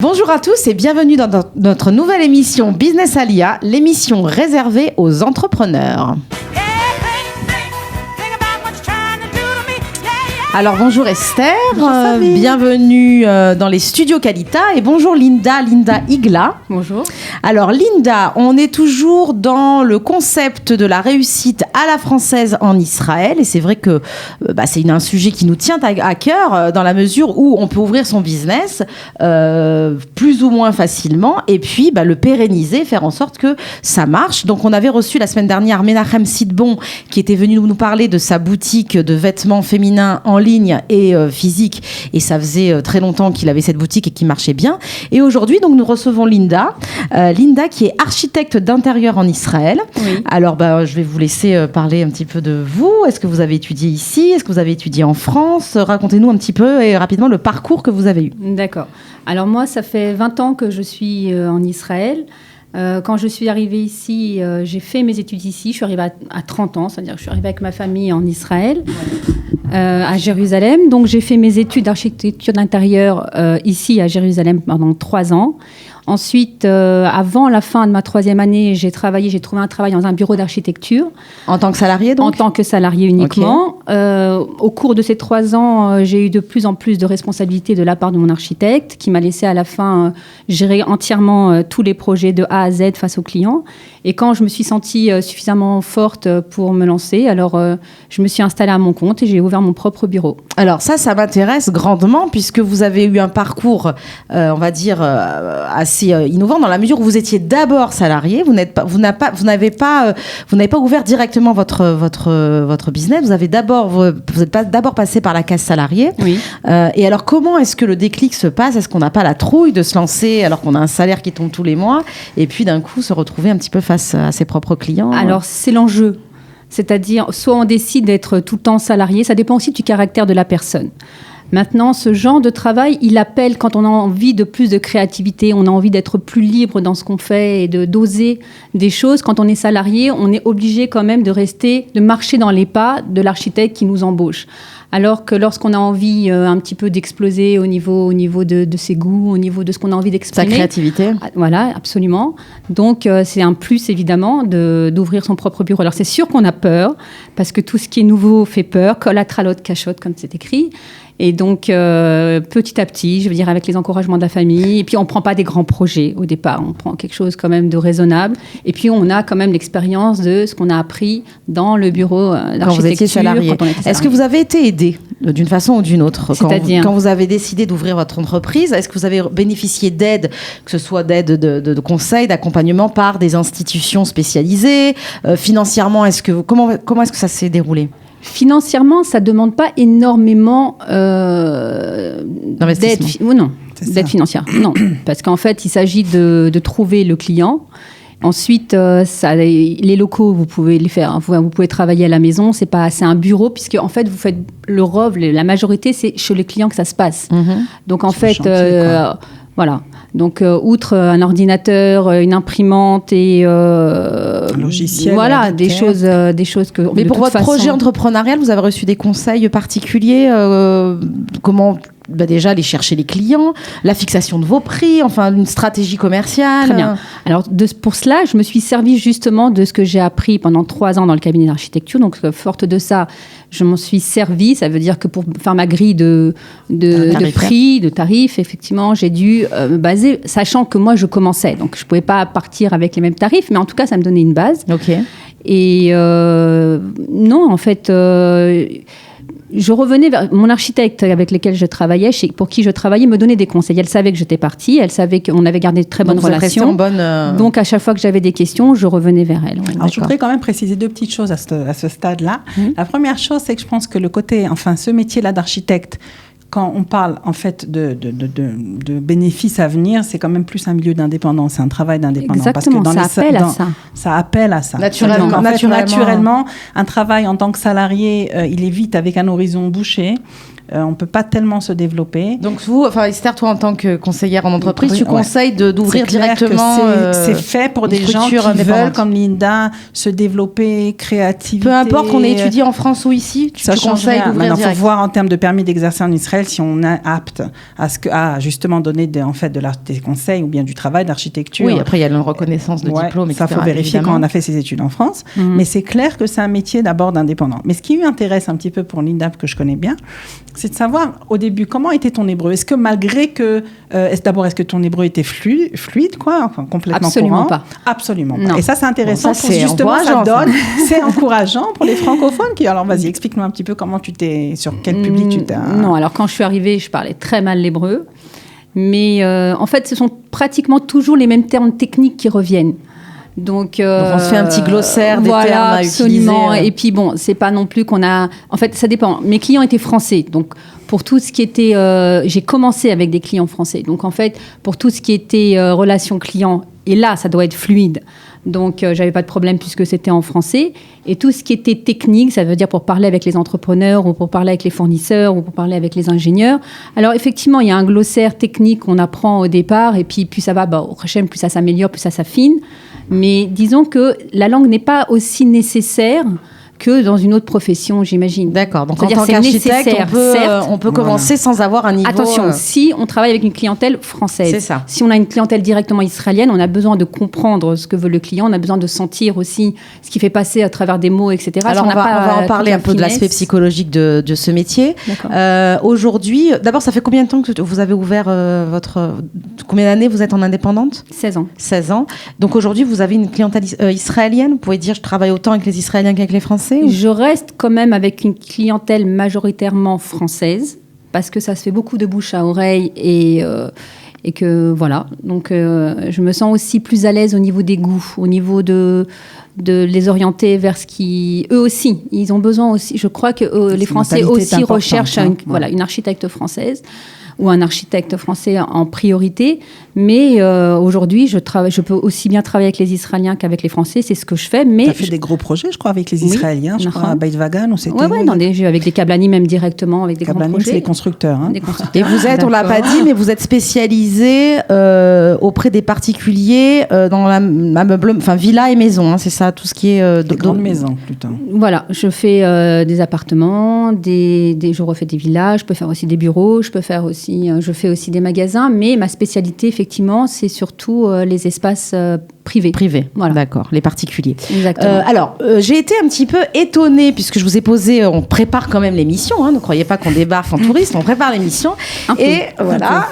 Bonjour à tous et bienvenue dans notre nouvelle émission Business Alia, l'émission réservée aux entrepreneurs. Alors bonjour Esther, bienvenue dans les studios Qualita et bonjour Linda Igla. Bonjour. Alors Linda, on est toujours dans le concept de la réussite à la française en Israël et c'est vrai que c'est un sujet qui nous tient à cœur dans la mesure où on peut ouvrir son business plus ou moins facilement et puis le pérenniser, faire en sorte que ça marche. Donc on avait reçu la semaine dernière Menachem Sidbon qui était venu nous parler de sa boutique de vêtements féminins en ligne et physique et ça faisait très longtemps qu'il avait cette boutique et qui marchait bien. Et aujourd'hui donc nous recevons Linda qui est architecte d'intérieur en Israël. Oui. Alors je vais vous laisser parler un petit peu de vous. Est-ce que vous avez étudié ici? Est-ce que vous avez étudié en France? Racontez-nous un petit peu et rapidement le parcours que vous avez eu. D'accord. Alors moi ça fait 20 ans que je suis en Israël. Quand je suis arrivée ici, j'ai fait mes études ici. Je suis arrivée à 30 ans, c'est-à-dire que je suis arrivée avec ma famille en Israël, à Jérusalem. Donc j'ai fait mes études d'architecture d'intérieur ici à Jérusalem pendant 3 ans. Ensuite, avant la fin de ma 3e année, j'ai trouvé un travail dans un bureau d'architecture. En tant que salarié donc? En tant que salarié uniquement. Okay. Au cours de ces 3 ans, j'ai eu de plus en plus de responsabilités de la part de mon architecte, qui m'a laissé à la fin gérer entièrement tous les projets de A à Z face aux clients. Et quand je me suis sentie suffisamment forte pour me lancer, alors je me suis installée à mon compte et j'ai ouvert mon propre bureau. Alors ça m'intéresse grandement puisque vous avez eu un parcours, on va dire, assez innovant dans la mesure où vous étiez d'abord salarié, vous n'avez pas ouvert directement votre business, vous n'êtes pas d'abord passé par la case salarié. Oui. Et alors comment est-ce que le déclic se passe? Est-ce qu'on n'a pas la trouille de se lancer alors qu'on a un salaire qui tombe tous les mois et puis d'un coup se retrouver un petit peu face à ses propres clients? Alors c'est l'enjeu. C'est-à-dire, soit on décide d'être tout le temps salarié, ça dépend aussi du caractère de la personne. Maintenant, ce genre de travail, il appelle quand on a envie de plus de créativité, on a envie d'être plus libre dans ce qu'on fait et d'oser des choses. Quand on est salarié, on est obligé quand même de marcher dans les pas de l'architecte qui nous embauche. Alors que lorsqu'on a envie un petit peu d'exploser au niveau de ses goûts, au niveau de ce qu'on a envie d'exprimer. Sa créativité. Voilà, absolument. Donc, c'est un plus, évidemment, d'ouvrir son propre bureau. Alors, c'est sûr qu'on a peur, parce que tout ce qui est nouveau fait peur, collatralot cachotte, comme c'est écrit. Et donc, petit à petit, je veux dire, avec les encouragements de la famille, et puis on ne prend pas des grands projets au départ, on prend quelque chose quand même de raisonnable, et puis on a quand même l'expérience de ce qu'on a appris dans le bureau d'architecture. Quand vous étiez salarié. Est-ce que vous avez été aidé d'une façon ou d'une autre? C'est-à-dire quand vous avez décidé d'ouvrir votre entreprise, est-ce que vous avez bénéficié d'aide, que ce soit d'aide de conseils, d'accompagnement par des institutions spécialisées? Financièrement, comment est-ce que ça s'est déroulé? Financièrement, ça ne demande pas énormément d'aide financière. Non, parce qu'en fait, il s'agit de trouver le client. Ensuite, les locaux, vous pouvez les faire. Vous pouvez travailler à la maison. C'est un bureau, puisque en fait, vous faites le ROV. La majorité, c'est chez les clients que ça se passe. Donc, en fait, voilà. Donc, outre un ordinateur, une imprimante et un logiciel, voilà, des choses que. Mais pour votre projet entrepreneurial, vous avez reçu des conseils particuliers? Comment déjà aller chercher les clients, la fixation de vos prix, enfin une stratégie commerciale? Très bien. Alors pour cela, je me suis servie justement de ce que j'ai appris pendant 3 ans dans le cabinet d'architecture. Donc forte de ça, je m'en suis servie. Ça veut dire que pour faire ma grille de prix, de tarifs, effectivement, j'ai dû me baser, sachant que moi je commençais, donc je pouvais pas partir avec les mêmes tarifs, mais en tout cas ça me donnait une base. Ok. Et non, en fait. Je revenais vers mon architecte avec lequel je travaillais, pour qui je travaillais, me donnait des conseils. Elle savait que j'étais partie, elle savait qu'on avait gardé de très bonnes relations. Donc, à chaque fois que j'avais des questions, je revenais vers elle. Ouais. Alors, je voudrais quand même préciser 2 petites choses à ce stade-là. La première chose, c'est que je pense que ce métier-là d'architecte, quand on parle en fait de bénéfices à venir, c'est quand même plus un milieu d'indépendant, c'est un travail d'indépendant. Exactement, parce que ça appelle à ça. Naturellement. Naturellement, un travail en tant que salarié, il est vite avec un horizon bouché. on ne peut pas tellement se développer. Donc vous, enfin Esther, toi en tant que conseillère en entreprise, tu conseilles d'ouvrir C'est clair directement que c'est fait pour des gens qui veulent, comme Linda, se développer, créativité. Peu importe qu'on ait étudié en France ou ici, tu conseilles d'ouvrir direct. Il faut voir en termes de permis d'exercer en Israël si on est apte à justement donner des conseils ou bien du travail d'architecture. Oui, après il y a la reconnaissance de diplôme, etc. Ça, faut vérifier quand on a fait ses études en France. Mais c'est clair que c'est un métier d'abord d'indépendant. Mais ce qui m'intéresse un petit peu pour Linda, que je connais bien, c'est de savoir au début comment était ton hébreu. Est-ce que malgré que est-ce que ton hébreu était fluide, quoi, enfin, complètement Absolument courant? pas. Absolument Non. pas. Et ça c'est intéressant. Bon, ça, c'est justement, ça donne, c'est encourageant pour les francophones. Alors vas-y, explique-nous un petit peu sur quel public tu t'es. Non, alors quand je suis arrivée, je parlais très mal l'hébreu, mais en fait, ce sont pratiquement toujours les mêmes termes techniques qui reviennent. Donc on se fait un petit glossaire des termes à absolument. utiliser. Et puis bon, c'est pas non plus qu'on a. En fait, ça dépend. Mes clients étaient français, donc pour tout ce qui était, j'ai commencé avec des clients français. Donc en fait, pour tout ce qui était relation client, et là, ça doit être fluide. Donc j'avais pas de problème puisque c'était en français. Et tout ce qui était technique, ça veut dire pour parler avec les entrepreneurs ou pour parler avec les fournisseurs ou pour parler avec les ingénieurs. Alors effectivement, il y a un glossaire technique qu'on apprend au départ et puis plus ça va, au prochain, plus ça s'améliore, plus ça s'affine. Mais disons que la langue n'est pas aussi nécessaire que dans une autre profession, j'imagine. D'accord. Donc, en tant qu'architecte, on peut commencer sans avoir un niveau... Attention, si on travaille avec une clientèle française, c'est ça. Si on a une clientèle directement israélienne, on a besoin de comprendre ce que veut le client, on a besoin de sentir aussi ce qui fait passer à travers des mots, etc. Alors, on va en parler un peu de l'aspect psychologique de ce métier. Aujourd'hui, d'abord, ça fait combien de temps que vous avez ouvert combien d'années vous êtes en indépendante ? 16 ans. 16 ans. Donc, aujourd'hui, vous avez une clientèle israélienne. Vous pouvez dire, je travaille autant avec les Israéliens qu'avec les Français ? Je reste quand même avec une clientèle majoritairement française parce que ça se fait beaucoup de bouche à oreille et que voilà. Donc je me sens aussi plus à l'aise au niveau des goûts, au niveau de les orienter vers ce qui... Eux aussi, ils ont besoin aussi... Je crois que les Français aussi recherchent une architecte française ou un architecte français en priorité. Mais aujourd'hui, je peux aussi bien travailler avec les Israéliens qu'avec les Français. C'est ce que je fais. Tu as fait des gros projets, je crois, avec les Israéliens. Je crois à Beit Vagan. Avec des Kablani, même directement, avec des grands projets. C'est les constructeurs. Hein. Et vous êtes, on ne l'a pas dit, mais vous êtes spécialisé auprès des particuliers dans la villa et maison. Hein, c'est ça, tout ce qui est... des grandes maisons, plutôt. Voilà, je fais des appartements, je refais des villas, je peux faire aussi des bureaux, je fais aussi des magasins, mais ma spécialité, effectivement, c'est surtout les espaces privés. Privés, voilà. D'accord, les particuliers. Exactement. Alors, j'ai été un petit peu étonnée, puisque je vous ai posé, on prépare quand même l'émission, hein, ne croyez pas qu'on débarque en touriste, on prépare l'émission. Et voilà,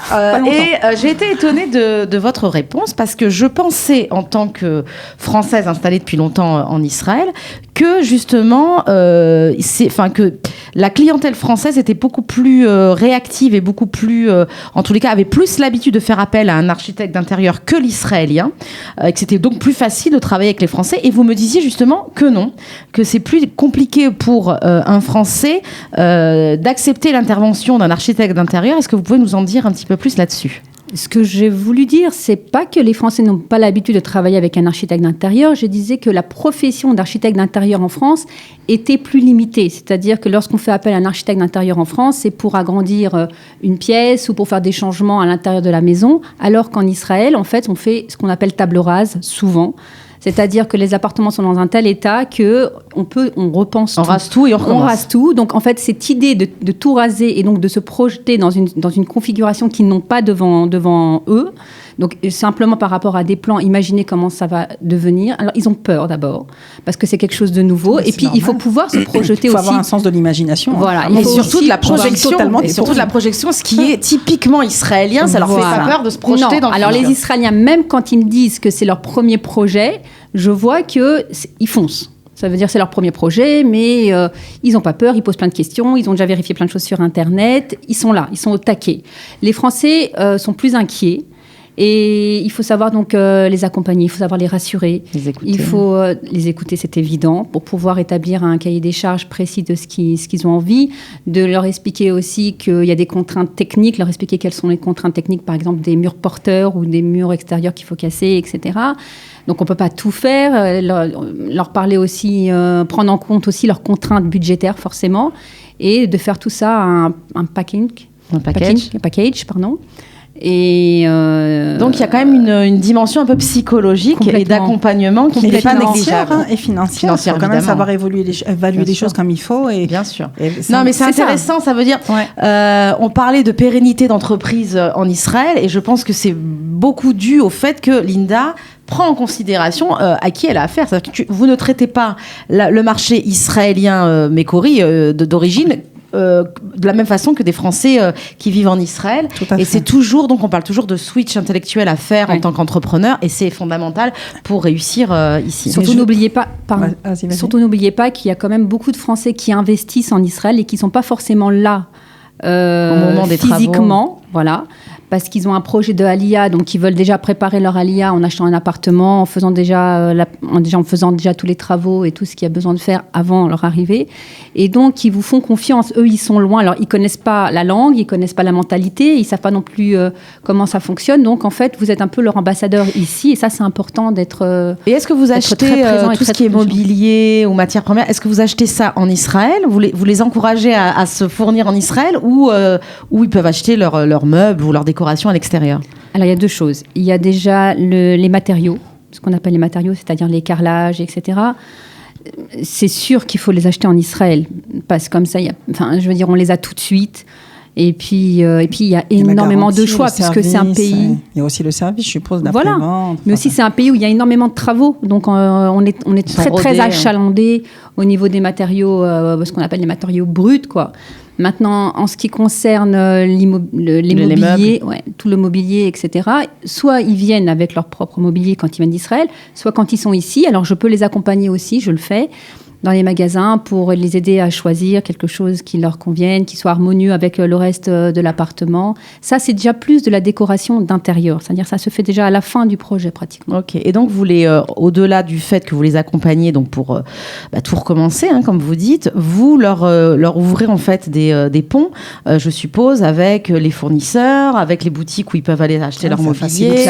j'ai été étonnée de votre réponse, parce que je pensais, en tant que Française installée depuis longtemps en Israël, que justement, que la clientèle française était beaucoup plus réactive et beaucoup plus, en tous les cas, avait plus l'habitude de faire appel à un architecte d'intérieur que l'israélien, que c'était donc plus facile de travailler avec les Français. Et vous me disiez justement que non, que c'est plus compliqué pour un Français d'accepter l'intervention d'un architecte d'intérieur. Est-ce que vous pouvez nous en dire un petit peu plus là-dessus ? Ce que j'ai voulu dire, c'est pas que les Français n'ont pas l'habitude de travailler avec un architecte d'intérieur. Je disais que la profession d'architecte d'intérieur en France était plus limitée. C'est-à-dire que lorsqu'on fait appel à un architecte d'intérieur en France, c'est pour agrandir une pièce ou pour faire des changements à l'intérieur de la maison. Alors qu'en Israël, en fait, on fait ce qu'on appelle table rase, souvent. C'est-à-dire que les appartements sont dans un tel état qu'on repense tout. On rase tout et on recommence. On rase tout. Donc, en fait, cette idée de tout raser et donc de se projeter dans une configuration qu'ils n'ont pas devant eux, donc simplement par rapport à des plans, imaginez comment ça va devenir. Alors, ils ont peur d'abord, parce que c'est quelque chose de nouveau. Et puis, normal. Il faut pouvoir se projeter aussi. Il faut avoir un sens de l'imagination. Voilà. Et surtout de la projection. Et surtout de la projection, ce qui est typiquement israélien, ça leur fait pas peur de se projeter dans le futur. Alors, les Israéliens, même quand ils me disent que c'est leur premier projet, je vois qu'ils foncent. Ça veut dire que c'est leur premier projet, mais ils n'ont pas peur, ils posent plein de questions, ils ont déjà vérifié plein de choses sur Internet, ils sont là, ils sont au taquet. Les Français sont plus inquiets. Et il faut savoir donc les accompagner, il faut savoir les rassurer. Il faut les écouter, c'est évident, pour pouvoir établir un cahier des charges précis de ce qu'ils ont envie, de leur expliquer aussi qu'il y a des contraintes techniques, leur expliquer quelles sont les contraintes techniques, par exemple des murs porteurs ou des murs extérieurs qu'il faut casser, etc. Donc on ne peut pas tout faire, leur parler aussi, prendre en compte aussi leurs contraintes budgétaires forcément. et de faire tout ça un package, pardon. Et donc il y a quand même une dimension un peu psychologique et d'accompagnement qui n'est pas négligeable, et financière. Il faut quand même savoir évaluer les choses comme il faut. Et bien sûr. Non, mais c'est intéressant. Ça veut dire, on parlait de pérennité d'entreprise en Israël, et je pense que c'est beaucoup dû au fait que Linda prend en considération à qui elle a affaire. Vous ne traitez pas le marché israélien mécori d'origine de la même façon que des Français qui vivent en Israël. Et c'est toujours, donc on parle toujours de switch intellectuel à faire en tant qu'entrepreneur, et c'est fondamental pour réussir ici. Surtout n'oubliez pas qu'il y a quand même beaucoup de Français qui investissent en Israël et qui ne sont pas forcément là au moment des physiquement. Travaux. Voilà. Parce qu'ils ont un projet de Aliyah, donc ils veulent déjà préparer leur Aliyah en achetant un appartement, en faisant déjà tous les travaux et tout ce qu'il y a besoin de faire avant leur arrivée. Et donc, ils vous font confiance. Eux, ils sont loin. Alors, ils ne connaissent pas la langue, ils ne connaissent pas la mentalité, ils ne savent pas non plus comment ça fonctionne. Donc, en fait, vous êtes un peu leur ambassadeur ici. Et ça, c'est important d'être Et est-ce que vous achetez tout ce qui est mobilier ou matières premières? Est-ce que vous achetez ça en Israël? Vous les encouragez à se fournir en Israël, ou ils peuvent acheter leurs meubles ou leurs décorations à l'extérieur? Alors, il y a deux choses. Il y a déjà les matériaux, ce qu'on appelle les matériaux, c'est-à-dire les carrelages, etc. C'est sûr qu'il faut les acheter en Israël, parce que comme ça, on les a tout de suite. Et puis, il y a énormément de choix, puisque c'est un pays... Il y a aussi le service, je suppose, d'après-vente. Voilà. Mais aussi, c'est un pays où il y a énormément de travaux. Donc, on est très achalandé au niveau des matériaux, ce qu'on appelle les matériaux bruts, quoi. Maintenant, en ce qui concerne les mobiliers, tout le mobilier, etc., soit ils viennent avec leur propre mobilier quand ils viennent d'Israël, soit quand ils sont ici. Alors, je peux les accompagner aussi, je le fais, dans les magasins pour les aider à choisir quelque chose qui leur convienne, qui soit harmonieux avec le reste de l'appartement. Ça, c'est déjà plus de la décoration d'intérieur. C'est-à-dire ça se fait déjà à la fin du projet, pratiquement. Ok. Et donc, au-delà du fait que vous les accompagnez donc pour tout recommencer, comme vous dites, vous leur ouvrez en fait des ponts, je suppose, avec les fournisseurs, avec les boutiques où ils peuvent aller acheter leur mobilier.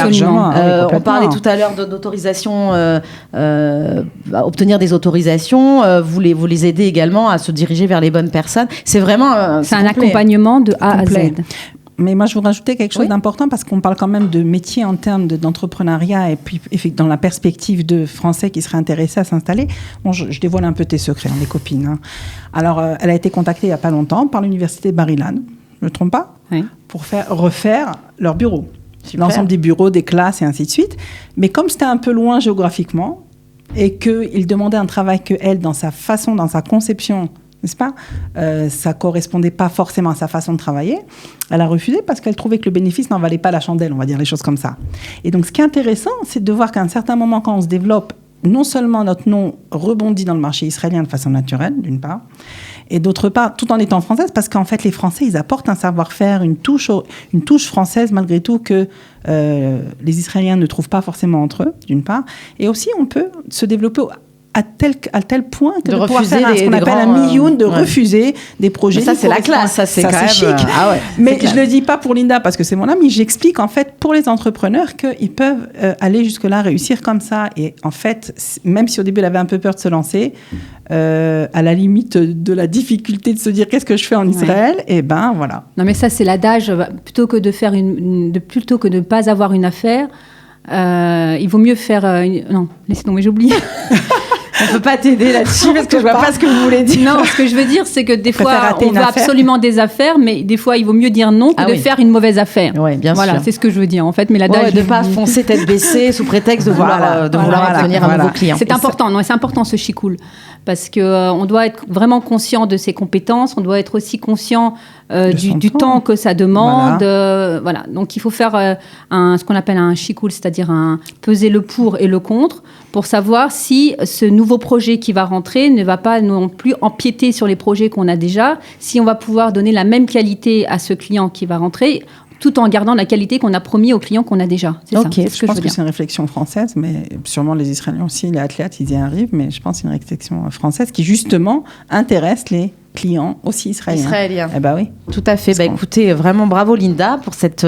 On parlait tout à l'heure d'autorisation, obtenir des autorisations. Vous les aidez également à se diriger vers les bonnes personnes. C'est vraiment c'est un accompagnement de A à Z. Mais moi, je voudrais rajouter quelque chose d'important, parce qu'on parle quand même de métier en termes d'entrepreneuriat, et puis dans la perspective de Français qui seraient intéressés à s'installer. Bon, je dévoile un peu tes secrets, les copines. Alors, elle a été contactée il n'y a pas longtemps par l'université de Bar-Ilan, je ne me trompe pas, pour refaire leur bureau. L'ensemble des bureaux, des classes et ainsi de suite. Mais comme c'était un peu loin géographiquement, et qu'il demandait un travail que elle, dans sa façon, dans sa conception, n'est-ce pas, ça correspondait pas forcément à sa façon de travailler, elle a refusé parce qu'elle trouvait que le bénéfice n'en valait pas la chandelle, on va dire les choses comme ça. Et donc, ce qui est intéressant, c'est de voir qu'à un certain moment, quand on se développe, non seulement notre nom rebondit dans le marché israélien de façon naturelle, d'une part, et d'autre part, tout en étant française, parce qu'en fait, les Français, ils apportent un savoir-faire, une touche française, malgré tout, que les Israéliens ne trouvent pas forcément entre eux, d'une part. Et aussi, on peut se développer à tel point que de pouvoir faire ce qu'on appelle un million, de refuser des projets. Mais ça, c'est la classe, ça, c'est quand même chic. Mais je ne le dis pas pour Linda, parce que c'est mon amie, j'explique en fait pour les entrepreneurs qu'ils peuvent aller jusque-là, réussir comme ça. Et en fait, même si au début, elle avait un peu peur de se lancer, à la limite de la difficulté de se dire qu'est-ce que je fais en Israël, et ben voilà. Non, mais ça, c'est l'adage, plutôt que de ne pas avoir une affaire, il vaut mieux faire... Non, laissez tomber, j'ai oublié. On ne peut pas t'aider là-dessus parce que je ne vois pas ce que vous voulez dire. Non, ce que je veux dire, c'est que des fois, on veut absolument des affaires, mais des fois, il vaut mieux dire non que de faire une mauvaise affaire. Oui, bien sûr. Voilà, c'est ce que je veux dire, en fait. Mais l'adage de ne pas foncer tête baissée sous prétexte de vouloir obtenir un nouveau client. C'est important, c'est important ce chicoule. Parce qu'on doit être vraiment conscient de ses compétences, on doit être aussi conscient du temps que ça demande. Voilà. Donc, il faut faire ce qu'on appelle un chicoule, c'est-à-dire peser le pour et le contre, pour savoir si ce nouveau projet qui va rentrer ne va pas non plus empiéter sur les projets qu'on a déjà, si on va pouvoir donner la même qualité à ce client qui va rentrer, tout en gardant la qualité qu'on a promis aux clients qu'on a déjà. C'est ça, c'est ce que je pense que c'est une réflexion française, mais sûrement les Israéliens aussi, les athlètes, ils y arrivent, mais je pense que c'est une réflexion française qui justement intéresse les clients aussi israéliens. Eh ben oui. Tout à fait. Écoutez, vraiment bravo Linda pour cette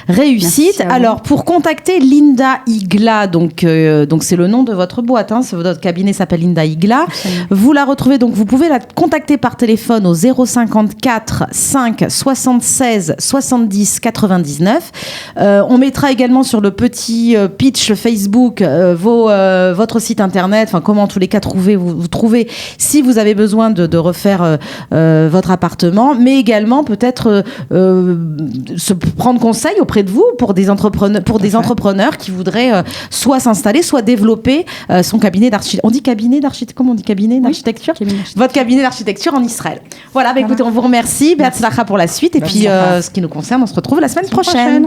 réussite. Alors, pour contacter Linda Igla, donc c'est le nom de votre boîte, hein, votre cabinet s'appelle Linda Igla. Absolument. Vous la retrouvez, donc vous pouvez la contacter par téléphone au 054 5 76 70 99. On mettra également sur le petit pitch Facebook votre site internet, enfin comment en tous les cas vous trouvez si vous avez besoin de refaire votre appartement, mais également peut-être se prendre conseil auprès de vous pour des entrepreneurs qui voudraient soit s'installer, soit développer son cabinet d'architecture. On dit cabinet d'architecture, comment on dit cabinet d'architecture ? Votre cabinet d'architecture en Israël. Voilà, écoutez, on vous remercie. Be'atzlacha pour la suite. Et puis, ce qui nous concerne, on se retrouve la semaine prochaine.